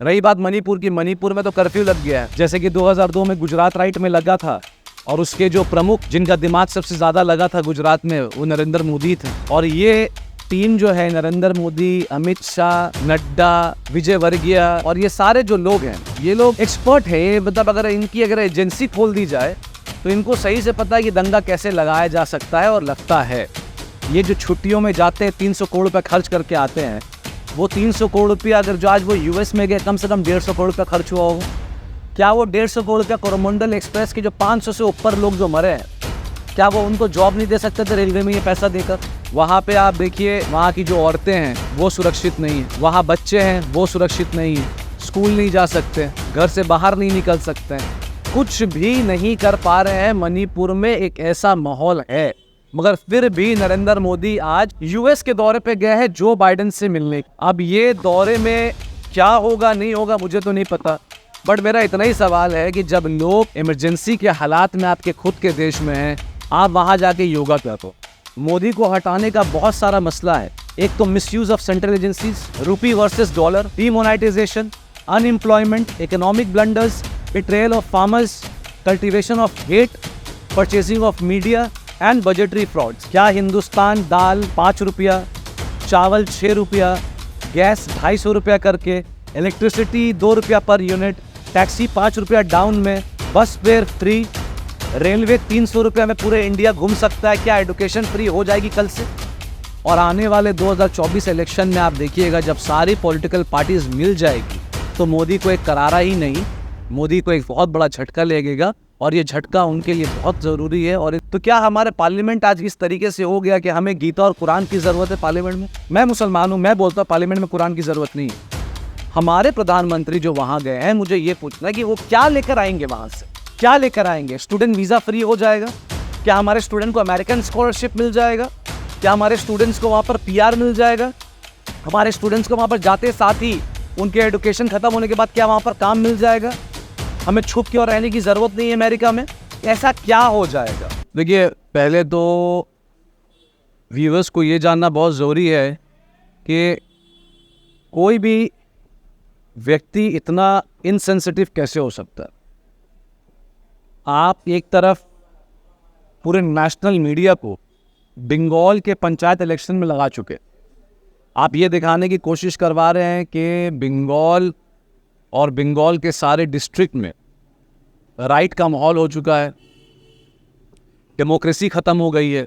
रही बात मणिपुर की, मणिपुर में तो कर्फ्यू लग गया है, जैसे कि 2002 में गुजरात राइट में लगा था। और उसके जो प्रमुख जिनका दिमाग सबसे ज्यादा लगा था गुजरात में, वो नरेंद्र मोदी थे। और ये टीम जो है, नरेंद्र मोदी, अमित शाह, नड्डा, विजय वर्गीय और ये सारे जो लोग हैं, ये लोग एक्सपर्ट है। मतलब अगर इनकी एजेंसी खोल दी जाए तो इनको सही से पता है कि दंगा कैसे लगाया जा सकता है और लगता है। ये जो छुट्टियों में जाते हैं 300 करोड़ रुपया खर्च करके आते हैं, वो 300 करोड़ रुपया अगर जो आज वो यूएस में गए, कम से कम 150 करोड़ रुपया खर्च हुआ होगा। क्या वो 150 करोड़ रुपया कोरोमंडल एक्सप्रेस के जो 500 से ऊपर लोग जो मरे हैं, क्या वो उनको जॉब नहीं दे सकते थे रेलवे में ये पैसा देकर? वहाँ पे आप देखिए, वहाँ की जो औरतें हैं वो सुरक्षित नहीं है, वहाँ बच्चे हैं वो सुरक्षित नहीं है, स्कूल नहीं जा सकते, घर से बाहर नहीं निकल सकते, कुछ भी नहीं कर पा रहे हैं। मणिपुर में एक ऐसा माहौल है, मगर फिर भी नरेंद्र मोदी आज यूएस के दौरे पे गए हैं जो बाइडेन से मिलने। अब ये दौरे में क्या होगा नहीं होगा मुझे तो नहीं पता, बट मेरा इतना ही सवाल है कि जब लोग इमरजेंसी के हालात में आपके खुद के देश में हैं, आप वहां जाके योगा करो। मोदी को हटाने का बहुत सारा मसला है। एक तो misuse of central agencies, rupee versus dollar, demonetisation, unemployment, economic blunders, betrayal of farmers, cultivation of hate, purchasing of media and budgetary frauds. क्या हिंदुस्तान दाल 5 रुपया, चावल 6 रुपया, गैस 250 रुपया करके, इलेक्ट्रिसिटी 2 रुपया पर यूनिट, टैक्सी 5 रुपया डाउन में, बस फेयर फ्री, रेलवे 300 रुपया में पूरे इंडिया घूम सकता है। क्या एडुकेशन फ्री हो जाएगी कल से? और आने वाले 2024 इलेक्शन में आप देखिएगा, जब सारी पॉलिटिकल पार्टीज मिल जाएगी तो मोदी को एक करारा ही नहीं, मोदी को एक बहुत बड़ा झटका लगेगा। और ये झटका उनके लिए बहुत ज़रूरी है। और तो क्या हमारे पार्लियामेंट आज इस तरीके से हो गया कि हमें गीता और कुरान की ज़रूरत है पार्लियामेंट में? मैं मुसलमान हूँ, मैं बोलता हूँ पार्लियामेंट में कुरान की ज़रूरत नहीं है। हमारे प्रधानमंत्री जो वहाँ गए हैं, मुझे ये पूछना है कि वो क्या लेकर आएंगे वहाँ से, क्या लेकर आएंगे? स्टूडेंट वीज़ा फ्री हो जाएगा? क्या हमारे स्टूडेंट को अमेरिकन स्कॉलरशिप मिल जाएगा? क्या हमारे स्टूडेंट्स को वहाँ पर PR मिल जाएगा? हमारे स्टूडेंट्स को वहाँ पर जाते साथ ही उनके एडुकेशन ख़त्म होने के बाद क्या वहाँ पर काम मिल जाएगा? हमें छुप के और रहने की ज़रूरत नहीं है अमेरिका में? ऐसा क्या हो जाएगा? देखिए, पहले तो व्यूअर्स को ये जानना बहुत ज़रूरी है कि कोई भी व्यक्ति इतना इनसेंसिटिव कैसे हो सकता है। आप एक तरफ पूरे नेशनल मीडिया को बंगाल के पंचायत इलेक्शन में लगा चुके, आप ये दिखाने की कोशिश करवा रहे हैं कि बंगाल और बंगाल के सारे डिस्ट्रिक्ट में राइट का माहौल हो चुका है, डेमोक्रेसी ख़त्म हो गई है,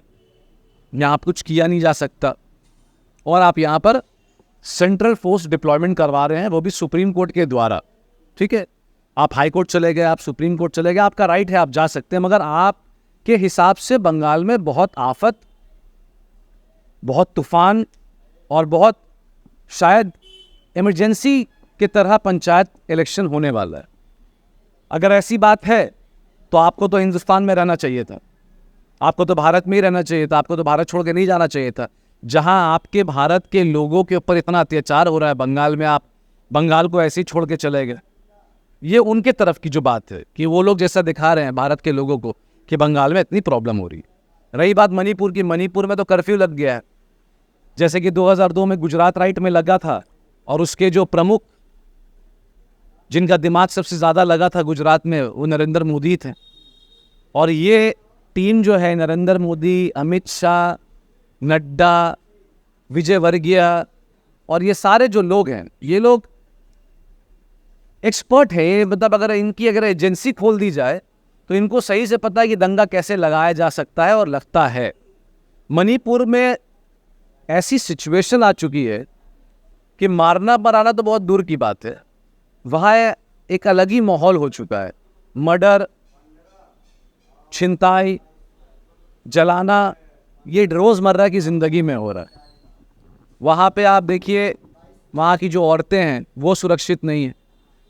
यहाँ कुछ किया नहीं जा सकता। और आप यहाँ पर सेंट्रल फोर्स डिप्लॉयमेंट करवा रहे हैं, वो भी सुप्रीम कोर्ट के द्वारा। ठीक है, आप हाई कोर्ट चले गए, आप सुप्रीम कोर्ट चले गए, आपका राइट है, आप जा सकते हैं। मगर आपके हिसाब से बंगाल में बहुत आफत, बहुत तूफान और बहुत शायद इमरजेंसी की तरह पंचायत इलेक्शन होने वाला है। अगर ऐसी बात है तो आपको तो हिंदुस्तान में रहना चाहिए था, आपको तो भारत में ही रहना चाहिए था, आपको तो भारत छोड़ के नहीं जाना चाहिए था। जहां आपके भारत के लोगों के ऊपर इतना अत्याचार हो रहा है बंगाल में, आप बंगाल को ऐसे ही छोड़ के चले गए। ये उनके तरफ की जो बात है कि वो लोग जैसा दिखा रहे हैं भारत के लोगों को कि बंगाल में इतनी प्रॉब्लम हो रही है। रही बात मणिपुर की, मणिपुर में तो कर्फ्यू लग गया है, जैसे कि 2002 में गुजरात राइट में लगा था। और उसके जो प्रमुख जिनका दिमाग सबसे ज़्यादा लगा था गुजरात में, वो नरेंद्र मोदी थे। और ये टीम जो है, नरेंद्र मोदी, अमित शाह, नड्डा, विजय वर्गीय और ये सारे जो लोग हैं, ये लोग एक्सपर्ट है। मतलब अगर इनकी एजेंसी खोल दी जाए तो इनको सही से पता है कि दंगा कैसे लगाया जा सकता है और लगता है। मणिपुर में ऐसी सिचुएशन आ चुकी है कि मारना मराना तो बहुत दूर की बात है, वहाँ एक अलग ही माहौल हो चुका है। मर्डर, छिनताई, जलाना, ये रोज़मर्रा की ज़िंदगी में हो रहा है। वहाँ पे आप देखिए, वहाँ की जो औरतें हैं वो सुरक्षित नहीं है,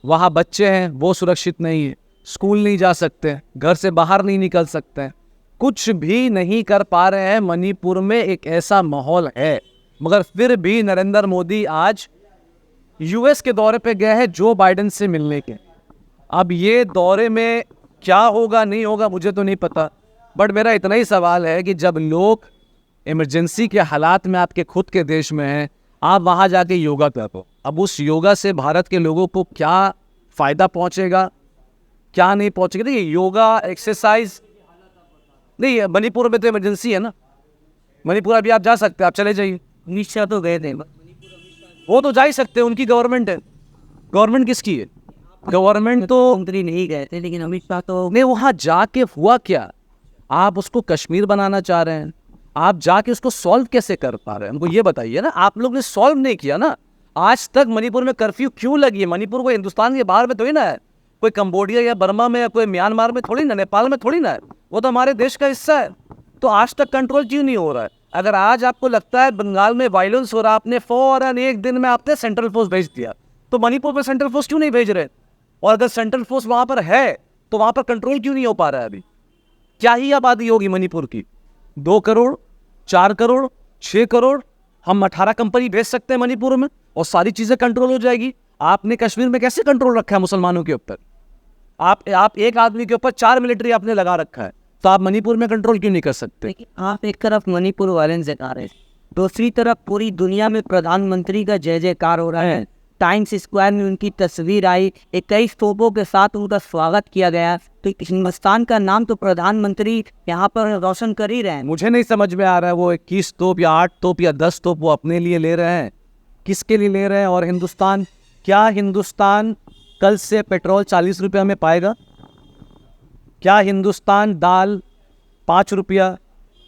वहाँ बच्चे हैं वो सुरक्षित नहीं है, स्कूल नहीं जा सकते, घर से बाहर नहीं निकल सकते, कुछ भी नहीं कर पा रहे हैं। मणिपुर में एक ऐसा माहौल है, मगर फिर भी नरेंद्र मोदी आज यूएस के दौरे पे गए हैं जो बाइडेन से मिलने के। अब ये दौरे में क्या होगा नहीं होगा मुझे तो नहीं पता, बट मेरा इतना ही सवाल है कि जब लोग इमरजेंसी के हालात में आपके खुद के देश में हैं, आप वहाँ जाके योगा करो। अब उस योगा से भारत के लोगों को क्या फ़ायदा पहुंचेगा, क्या नहीं पहुंचेगा? देखिए, योगा एक्सरसाइज नहीं, मणिपुर में तो इमरजेंसी है ना। मणिपुर अभी आप जा सकते हैं, आप चले जाइए। निश्चय तो गए थे, वो तो जा ही सकते हैं, उनकी गवर्नमेंट है। गवर्नमेंट किसकी है? गवर्नमेंट तो मंत्री नहीं गए थे, लेकिन अमित शाह तो नहीं। वहाँ जाके हुआ क्या? आप उसको कश्मीर बनाना चाह रहे हैं, आप जाके उसको सॉल्व कैसे कर पा रहे हैं? हमको ये बताइए ना। आप लोग ने सॉल्व नहीं किया ना। आज तक मणिपुर में कर्फ्यू क्यों लगी है? मणिपुर को हिंदुस्तान के बाहर में थोड़ी ना है, कोई कंबोडिया या बर्मा में या कोई म्यांमार में थोड़ी ना, नेपाल में थोड़ी ना है, वो तो हमारे देश का हिस्सा है। तो आज तक कंट्रोल क्यों नहीं हो रहा है? अगर आज आपको लगता है बंगाल में वायलेंस हो रहा, आपने फौरन एक दिन में आपने सेंट्रल फोर्स भेज दिया, तो मणिपुर में सेंट्रल फोर्स क्यों नहीं भेज रहे? और अगर सेंट्रल फोर्स वहां पर है तो वहां पर कंट्रोल क्यों नहीं हो पा रहा है? अभी क्या ही आबादी होगी मणिपुर की? 2 करोड़, 4 करोड़, 6 करोड़। हम 18 कंपनी भेज सकते हैं मणिपुर में और सारी चीजें कंट्रोल हो जाएगी। आपने कश्मीर में कैसे कंट्रोल रखा है मुसलमानों के ऊपर? आप एक आदमी के ऊपर 4 मिलिट्री आपने लगा रखा है, तो आप मणिपुर में कंट्रोल क्यों नहीं कर सकते? लेकिन आप एक तरफ मणिपुर वायलेंस जता रहे हैं, दूसरी तरफ पूरी दुनिया में प्रधानमंत्री का जय जयकार हो रहा है। टाइम्स स्क्वायर में उनकी तस्वीर आई, 21 तोपों के साथ उनका स्वागत किया गया। तो हिंदुस्तान का नाम तो प्रधानमंत्री यहाँ पर रोशन कर ही रहे हैं। मुझे नहीं समझ में आ रहा है वो 21 तोप या 8 तोप या 10 तोप वो अपने लिए ले रहे हैं, किसके लिए ले रहे हैं? और हिंदुस्तान, क्या हिंदुस्तान कल से पेट्रोल 40 रुपया में पाएगा? क्या हिंदुस्तान दाल 5 रुपया,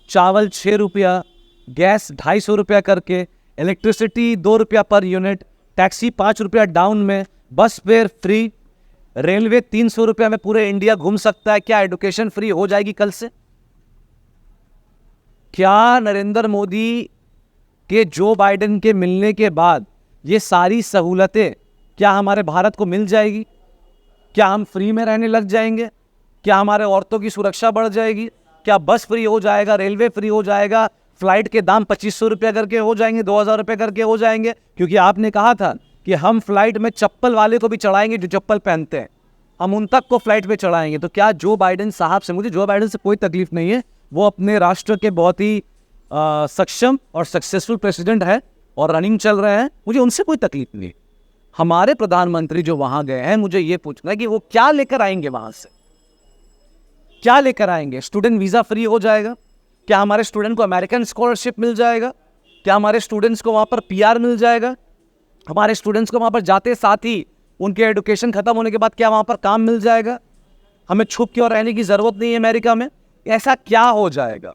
चावल 6 रुपया, गैस 250 रुपया करके, इलेक्ट्रिसिटी 2 रुपया पर यूनिट, टैक्सी 5 रुपया डाउन में, बस फेयर फ्री, रेलवे 300 रुपया में पूरे इंडिया घूम सकता है? क्या एजुकेशन फ्री हो जाएगी कल से? क्या नरेंद्र मोदी के जो बाइडेन के मिलने के बाद ये सारी सहूलतें क्या हमारे भारत को मिल जाएगी? क्या हम फ्री में रहने लग जाएंगे? क्या हमारे औरतों की सुरक्षा बढ़ जाएगी? क्या बस फ्री हो जाएगा, रेलवे फ्री हो जाएगा, फ्लाइट के दाम 2500 रुपया करके हो जाएंगे, 2000 रुपये करके हो जाएंगे? क्योंकि आपने कहा था कि हम फ्लाइट में चप्पल वाले को भी चढ़ाएंगे जो चप्पल पहनते हैं, हम उन तक को फ्लाइट पे चढ़ाएंगे। तो क्या जो बाइडेन साहब से, मुझे जो बाइडेन से कोई तकलीफ नहीं है, वो अपने राष्ट्र के बहुत ही सक्षम और सक्सेसफुल प्रेसिडेंट है और रनिंग चल रहे हैं, मुझे उनसे कोई तकलीफ नहीं। हमारे प्रधानमंत्री जो वहां गए हैं, मुझे ये पूछना है कि वो क्या लेकर आएंगे वहां से? क्या लेकर आएंगे? स्टूडेंट वीज़ा फ्री हो जाएगा? क्या हमारे स्टूडेंट को अमेरिकन स्कॉलरशिप मिल जाएगा? क्या हमारे स्टूडेंट्स को वहाँ पर PR मिल जाएगा? हमारे स्टूडेंट्स को वहाँ पर जाते साथ ही उनके एजुकेशन खत्म होने के बाद क्या वहाँ पर काम मिल जाएगा? हमें छुप के और रहने की ज़रूरत नहीं है अमेरिका में? ऐसा क्या हो जाएगा?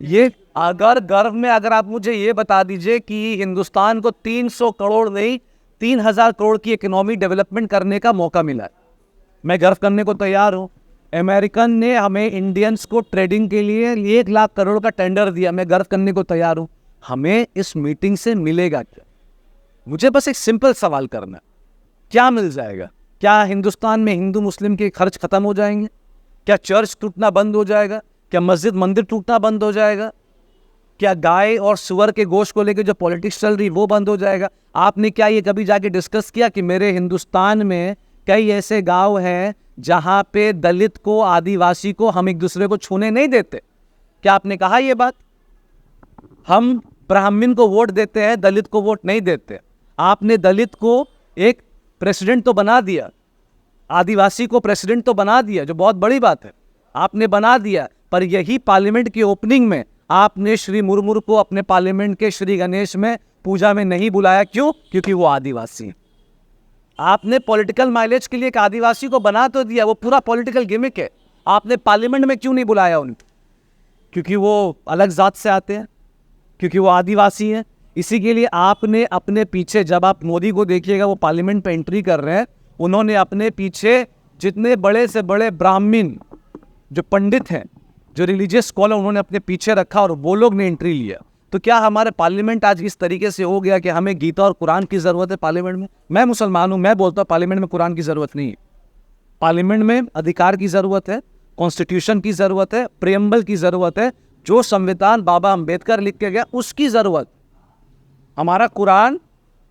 ये अगर गर्व में अगर आप मुझे ये बता दीजिए कि हिंदुस्तान को 300 करोड़ नहीं 3000 करोड़ की इकोनॉमी डेवलपमेंट करने का मौका मिला है, मैं गर्व करने को तैयार हूँ। अमेरिकन ने हमें इंडियंस को ट्रेडिंग के लिए 1 लाख करोड़ का टेंडर दिया, मैं गर्व करने को तैयार हूँ। हमें इस मीटिंग से मिलेगा क्या? मुझे बस एक सिंपल सवाल करना है, क्या मिल जाएगा? क्या हिंदुस्तान में हिंदू मुस्लिम के खर्च खत्म हो जाएंगे? क्या चर्च टूटना बंद हो जाएगा? क्या मस्जिद मंदिर टूटना बंद हो जाएगा? क्या गाय और सुअर के गोश्त को लेकर जो पॉलिटिक्स चल रही वो बंद हो जाएगा? आपने क्या ये कभी जाके डिस्कस किया कि मेरे हिंदुस्तान में कई ऐसे गांव हैं जहां पे दलित को, आदिवासी को हम एक दूसरे को छूने नहीं देते? क्या आपने कहा ये बात? हम ब्राह्मण को वोट देते हैं, दलित को वोट नहीं देते। आपने दलित को एक प्रेसिडेंट तो बना दिया, आदिवासी को प्रेसिडेंट तो बना दिया, जो बहुत बड़ी बात है, आपने बना दिया। पर यही पार्लियामेंट की ओपनिंग में आपने श्री मुर्मू को अपने पार्लियामेंट के श्री गणेश में पूजा में नहीं बुलाया। क्यों? क्योंकि वो आदिवासी है। आपने पॉलिटिकल माइलेज के लिए एक आदिवासी को बना तो दिया, वो पूरा पॉलिटिकल गिमिक है। आपने पार्लियामेंट में क्यों नहीं बुलाया उनको? क्योंकि वो अलग जात से आते हैं, क्योंकि वो आदिवासी हैं। इसी के लिए आपने अपने पीछे, जब आप मोदी को देखिएगा वो पार्लियामेंट पे एंट्री कर रहे हैं, उन्होंने अपने पीछे जितने बड़े से बड़े ब्राह्मण, जो पंडित हैं, जो रिलीजियस स्कॉलर, उन्होंने अपने पीछे रखा और वो लोग ने एंट्री लिया। तो क्या हमारे पार्लियामेंट आज इस तरीके से हो गया कि हमें गीता और कुरान की ज़रूरत है पार्लियामेंट में? मैं मुसलमान हूँ, मैं बोलता हूँ पार्लियामेंट में कुरान की ज़रूरत नहीं है। पार्लियामेंट में अधिकार की ज़रूरत है, कॉन्स्टिट्यूशन की ज़रूरत है, प्रियम्बल की ज़रूरत है, जो संविधान बाबा अम्बेडकर लिख के गया उसकी ज़रूरत। हमारा कुरान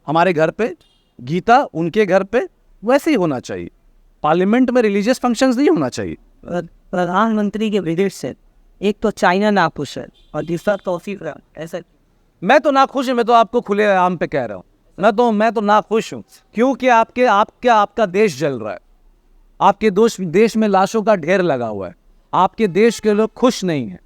हमारे घर पे, गीता उनके घर पे, वैसे ही होना चाहिए। पार्लियामेंट में रिलीजियस फंक्शंस नहीं होना चाहिए। प्रधानमंत्री के विजिट से एक तो चाइना नाखुश है और दूसरा तौसीफ ऐसा। मैं तो नाखुश हूं, मैं तो आपको खुले आम पे कह रहा हूँ। मैं तो ना खुश हूँ, क्योंकि आपका देश जल रहा है। आपके देश में लाशों का ढेर लगा हुआ है। आपके देश के लोग खुश नहीं हैं।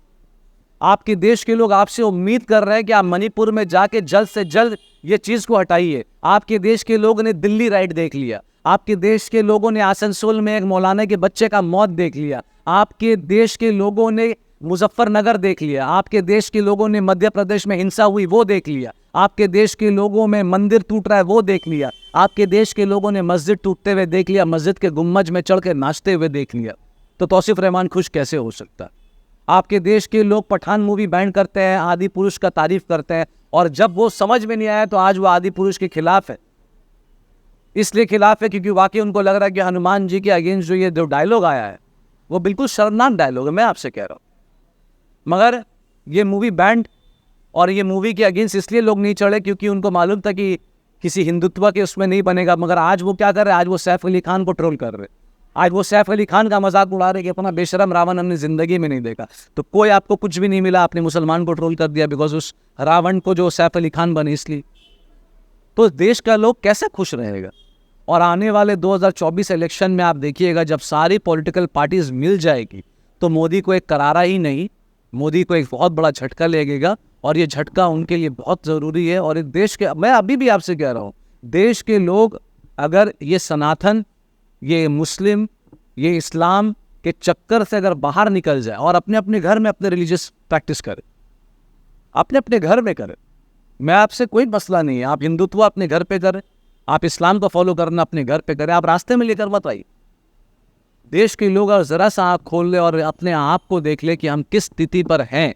आपके देश के लोग आपसे उम्मीद कर रहे हैं कि आप मणिपुर में जाके जल्द से जल्द ये चीज को हटाइए। आपके देश के लोगों ने दिल्ली राइट देख लिया। आपके देश के लोगों ने आसनसोल में एक मौलाना के बच्चे का मौत देख लिया। आपके देश के लोगों ने मुजफ्फरनगर देख लिया। आपके देश के लोगों ने मध्य प्रदेश में हिंसा हुई वो देख लिया। आपके देश के लोगों में मंदिर टूट रहा है वो देख लिया। आपके देश के लोगों ने मस्जिद टूटते हुए देख लिया, मस्जिद के गुम्मज में चढ़ के नाचते हुए देख लिया। तो तौसीफ रहमान खुश कैसे हो सकता? आपके देश के लोग पठान मूवी बैन करते हैं, आदि पुरुष का तारीफ करते हैं, और जब वो समझ में नहीं आया तो आज वो आदि पुरुष के खिलाफ है। इसलिए खिलाफ है क्योंकि वाकई उनको लग रहा है कि हनुमान जी के अगेंस्ट जो ये जो डायलॉग आया है वो बिल्कुल शर्मनाक डायलॉग है। मैं आपसे कह रहा हूँ, मगर ये मूवी बैंड और ये मूवी के अगेंस्ट इसलिए लोग नहीं चढ़े क्योंकि उनको मालूम था कि किसी हिंदुत्व के उसमें नहीं बनेगा। मगर आज वो क्या कर रहे हैं? आज वो सैफ अली खान को ट्रोल कर रहे हैं। आज वो सैफ अली खान का मजाक उड़ा रहे कि अपना बेशरम रावण हमने जिंदगी में नहीं देखा। तो कोई आपको कुछ भी नहीं मिला, आपने मुसलमान को ट्रोल कर दिया बिकॉज उस रावण को जो सैफ अली खान बने इसलिए। तो देश का लोग कैसे खुश रहेगा? और आने वाले 2024 इलेक्शन में आप देखिएगा, जब सारी पॉलिटिकल पार्टीज मिल जाएगी तो मोदी को एक करारा ही नहीं, मोदी को एक बहुत बड़ा झटका लगेगा। और ये झटका उनके लिए बहुत ज़रूरी है। और इस देश के, मैं अभी भी आपसे कह रहा हूँ, देश के लोग अगर ये सनातन, ये मुस्लिम, ये इस्लाम के चक्कर से अगर बाहर निकल जाए और अपने अपने घर में अपने रिलीजियस प्रैक्टिस करें, अपने अपने घर में करें, मैं आपसे कोई मसला नहीं है। आप हिंदुत्व अपने घर पे करें, आप इस्लाम को फॉलो करना अपने घर पे करें, आप रास्ते में लेकर मत आइए। देश के लोग अगर ज़रा सा आँख खोल ले और अपने आप को देख ले कि हम किस स्थिति पर हैं,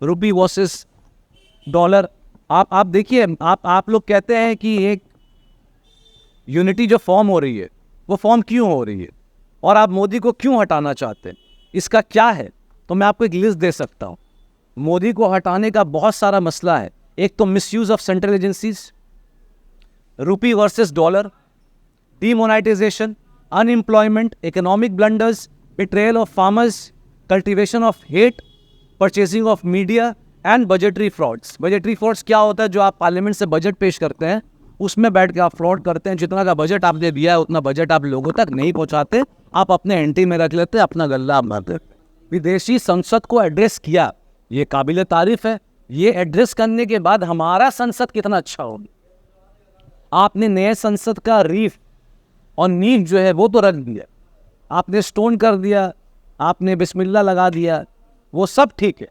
रुपी वर्सेस डॉलर। आप देखिए, आप लोग कहते हैं कि एक यूनिटी जो फॉर्म हो रही है वो फॉर्म क्यों हो रही है और आप मोदी को क्यों हटाना चाहते हैं, इसका क्या है? तो मैं आपको एक लिस्ट दे सकता हूँ। मोदी को हटाने का बहुत सारा मसला है। एक तो misuse of central agencies, rupee versus dollar, demonetisation, unemployment, economic blunders, betrayal of farmers, cultivation of hate, purchasing of media and budgetary frauds. Budgetary frauds क्या होता है? जो आप पार्लियामेंट से बजट पेश करते हैं उसमें बैठ के आप फ्रॉड करते हैं। जितना का बजट आपने दिया है उतना बजट आप लोगों तक नहीं पहुंचाते, आप अपने एंटी में रख लेते, अपना गल्ला आप मारते। विदेशी संसद को एड्रेस किया, ये काबिल तारीफ है। ये एड्रेस करने के बाद हमारा संसद कितना अच्छा होगा। आपने नए संसद का रीफ और नींव जो है वो तो रख दिया, आपने स्टोन कर दिया, आपने बिस्मिल्लाह लगा दिया, वो सब ठीक है,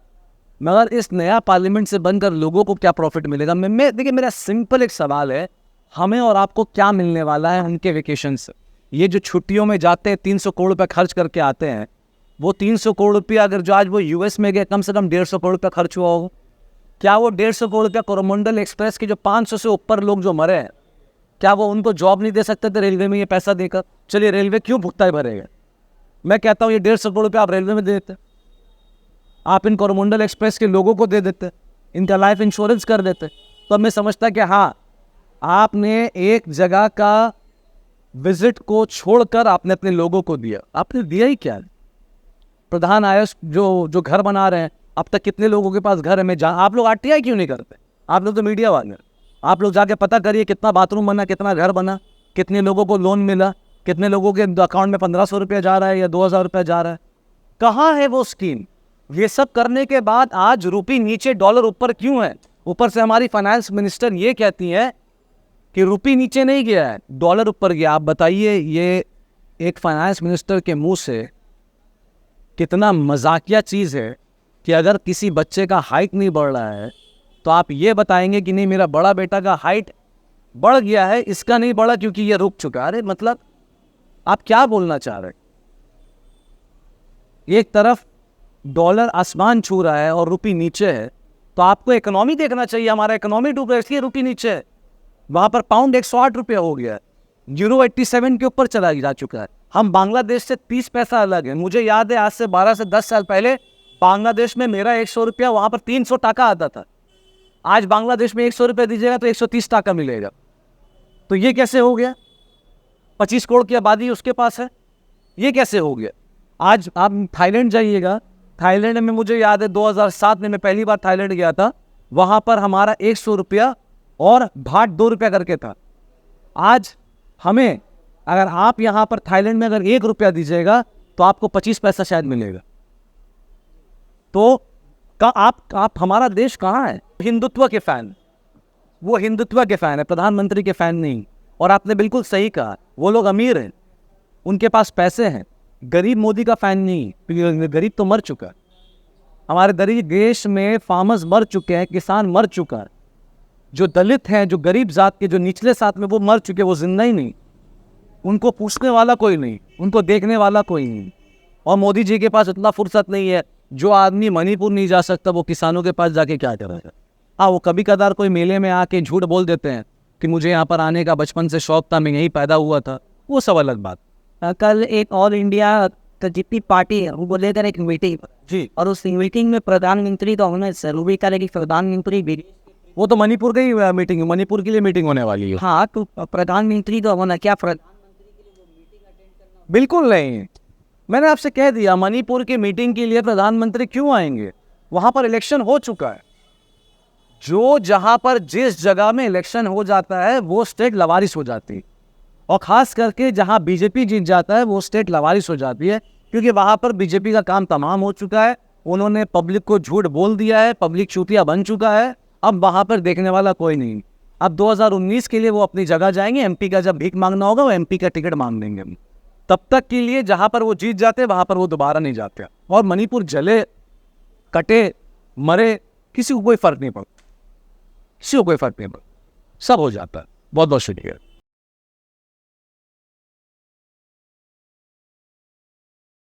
मगर इस नया पार्लियामेंट से बनकर लोगों को क्या प्रॉफिट मिलेगा? देखिए, मेरा सिंपल एक सवाल है, हमें और आपको क्या मिलने वाला है उनके वेकेशन से? ये जो छुट्टियों में जाते हैं 300 करोड़ रुपये खर्च करके आते हैं, वो 300 करोड़ रुपया अगर जो आज वो यूएस में गए, कम से कम 150 करोड़ रुपया खर्च हुआ होगा। क्या वो 150 करोड़ रुपया कोरोमंडल एक्सप्रेस के जो 500 से ऊपर लोग जो मरे हैं, क्या वो उनको जॉब नहीं दे सकते थे रेलवे में ये पैसा देकर? चलिए, रेलवे क्यों भुगतान भरेगा? मैं कहता हूँ ये 150 करोड़ रुपया आप रेलवे में दे देते, आप इन कोरोमंडल एक्सप्रेस के लोगों को दे देते, इनका लाइफ इंश्योरेंस कर देते, तो मैं समझता कि हाँ, आपने एक जगह का विजिट को छोड़कर आपने अपने लोगों को दिया। आपने दिया ही क्या? प्रधान आयुष जो घर बना रहे हैं, अब तक कितने लोगों के पास घर है? आप लोग आरटीआई क्यों नहीं करते? आप लोग तो मीडिया वाले, आप लोग जाके पता करिए कितना बाथरूम बना, कितना घर बना, कितने लोगों को लोन मिला, कितने लोगों के अकाउंट में 1500 रुपया जा रहा है या 2000 रुपया जा रहा है, कहाँ है वो स्कीम? ये सब करने के बाद आज रुपी नीचे डॉलर ऊपर क्यों है? ऊपर से हमारी फाइनेंस मिनिस्टर ये कहती है कि रुपी नीचे नहीं गया है, डॉलर ऊपर गया। आप बताइए, ये एक फाइनेंस मिनिस्टर के मुंह से कितना मजाकिया चीज़ है कि अगर किसी बच्चे का हाइट नहीं बढ़ रहा है तो आप ये बताएंगे कि नहीं, मेरा बड़ा बेटा का हाइट बढ़ गया है, इसका नहीं बढ़ा क्योंकि ये रुक चुका। अरे मतलब आप क्या बोलना चाह रहे हैं? एक तरफ डॉलर आसमान छू रहा है और रुपी नीचे है, तो आपको इकोनॉमी देखना चाहिए। हमारा इकोनॉमी डूब रहा है इसलिए रुपी नीचे है। वहाँ पर पाउंड 108 रुपया हो गया है, यूरो 87 के ऊपर चला जा चुका है। हम बांग्लादेश से 30 पैसा अलग है। मुझे याद है आज से 12 से 10 साल पहले बांग्लादेश में मेरा 100 रुपया, वहाँ पर 300 टाका आता था। आज बांग्लादेश में 100 रुपया दीजिएगा तो 130 टाका मिलेगा। तो ये कैसे हो गया? 25 करोड़ की आबादी उसके पास है, ये कैसे हो गया? आज आप थाईलैंड जाइएगा, थाईलैंड में मुझे याद है 2007 में मैं पहली बार थाईलैंड गया था, वहाँ पर हमारा 100 रुपया और भाट 2 रुपया करके था। आज हमें अगर आप यहाँ पर थाईलैंड में अगर 1 रुपया दीजिएगा तो आपको 25 पैसा शायद मिलेगा। तो आप हमारा देश कहाँ है? हिंदुत्व के फैन, वो हिंदुत्व के फैन है, प्रधानमंत्री के फैन नहीं। और आपने बिल्कुल सही कहा, वो लोग अमीर हैं, उनके पास पैसे हैं, गरीब मोदी का फैन नहीं। गरीब तो मर चुका है, हमारे गरीब देश में फार्मर्स मर चुके हैं, किसान मर चुका है, जो दलित हैं, जो गरीब जात के, जो निचले साथ में, वो मर चुके, वो जिंदा ही नहीं। उनको पूछने वाला कोई नहीं, उनको देखने वाला कोई नहीं। और मोदी जी के पास इतना फुर्सत नहीं है। जो आदमी मणिपुर नहीं जा सकता वो किसानों के पास जाके क्या करेगा? हाँ, वो कभी कदार कोई मेले में आके झूठ बोल देते हैं कि मुझे यहाँ पर आने का बचपन से शौक था, मैं यहीं पैदा हुआ था, वो सब अलग बात। कल एक ऑल इंडिया जितनी पार्टी है वो लेकर एक मीटिंग जी, और उस मीटिंग में प्रधानमंत्री तो होना जरूरी था, लेकिन प्रधानमंत्री भी वो तो मणिपुर की ही मीटिंग है, मणिपुर के लिए मीटिंग होने वाली है। हाँ, तो प्रधानमंत्री तो होना क्या बिल्कुल नहीं, मैंने आपसे कह दिया, मणिपुर की मीटिंग के लिए प्रधानमंत्री क्यों आएंगे? वहां पर इलेक्शन हो चुका है। जो जहां पर जिस जगह में इलेक्शन हो जाता है वो स्टेट लवारिस हो जाती है, और खास करके जहां बीजेपी जीत जाता है वो स्टेट लवारिस हो जाती है, क्योंकि वहां पर बीजेपी का काम तमाम हो चुका है। उन्होंने पब्लिक को झूठ बोल दिया है, पब्लिक चूतिया बन चुका है। अब वहां पर देखने वाला कोई नहीं। अब 2019 के लिए वो अपनी जगह जाएंगे, एमपी का जब भीख मांगना होगा वो एमपी का टिकट मांग देंगे। तब तक के लिए जहां पर वो जीत जाते वहां पर वो दोबारा नहीं जाते। और मणिपुर जले, कटे, मरे, किसी को कोई फर्क नहीं पड़ता, किसी को कोई फर्क नहीं पड़ता, सब हो जाता है। बहुत बहुत शुक्रिया।